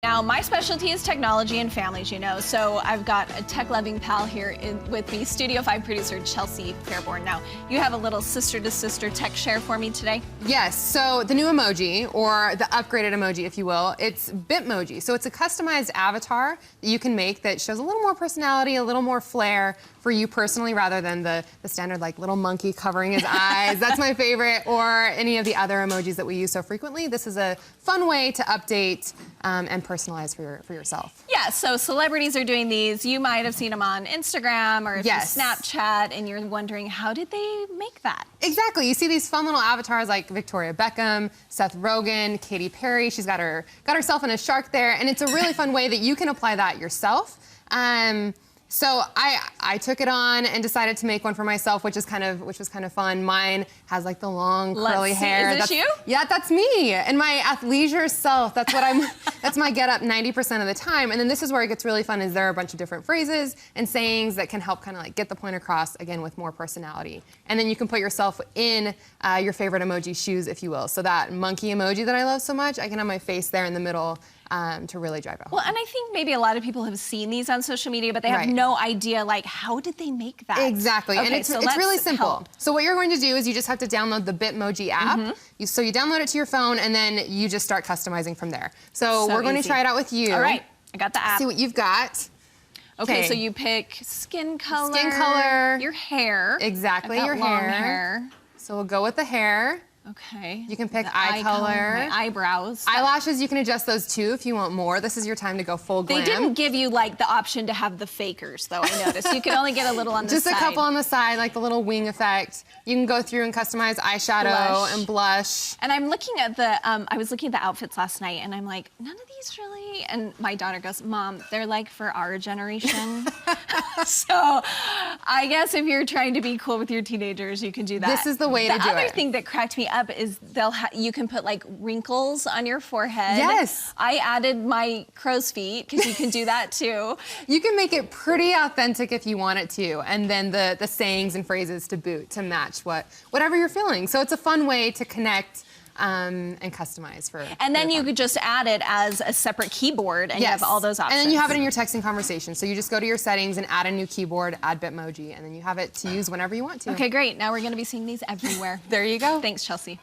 Now, my specialty is technology and families, you know, so I've got a tech-loving pal here with me, Studio 5 producer Chelsea Fairbourn. Now, you have a little sister-to-sister tech share for me today? Yes, so the new emoji, or the upgraded emoji, if you will, it's bitmoji. So it's a customized avatar that you can make that shows a little more personality, a little more flair for you personally, rather than the standard like little monkey covering his eyes. That's my favorite, or any of the other emojis that we use so frequently. This is a fun way to update and personalize for yourself. Yeah, so celebrities are doing these. You might have seen them on Instagram or Snapchat, and you're wondering, how did they make that? Exactly. You see these fun little avatars like Victoria Beckham, Seth Rogen, Katy Perry. She's got herself in a shark there, and it's a really fun way that you can apply that yourself. So I took it on and decided to make one for myself, which was kind of fun. Mine has like the long curly hair. Is this you? Yeah, that's me. And my athleisure self. That's what I'm. That's my get up 90% of the time. And then this is where it gets really fun. Is there are a bunch of different phrases and sayings that can help kind of like get the point across again with more personality. And then you can put yourself in your favorite emoji shoes, if you will. So that monkey emoji that I love so much, I can have my face there in the middle. To really drive it home. Well, and I think maybe a lot of people have seen these on social media, but they have no idea, like, how did they make that? Exactly, okay, and it's really simple. So what you're going to do is you just have to download the Bitmoji app. So you download it to your phone, and then you just start customizing from there. So we're going to try it out with you. All right, I got the app. See what you've got. Okay, so you pick skin color, your hair. Exactly, your hair. So we'll go with the hair. Okay. You can pick eye color. My eyebrows. Eyelashes, you can adjust those too if you want more. This is your time to go full glam. They didn't give you like the option to have the fakers though, I noticed. You could only get a little on the side. Just a couple on the side, like the little wing effect. You can go through and customize eyeshadow and blush. And I'm looking at the, I was looking at the outfits last night and I'm like, none of these really, and my daughter goes, Mom, they're like for our generation. So I guess if you're trying to be cool with your teenagers, you can do that. This is the way to do it. The other thing that cracked me up is you can put like wrinkles on your forehead. Yes. I added my crow's feet because you can do that too. You can make it pretty authentic if you want it to, and then the sayings and phrases to boot to match whatever you're feeling. So it's a fun way to connect and customize for. And then you could just add it as a separate keyboard, and you have all those options. And then you have it in your texting conversation. So you just go to your settings and add a new keyboard, add Bitmoji, and then you have it to use whenever you want to. Okay, great. Now we're going to be seeing these everywhere. There you go. Thanks, Chelsea.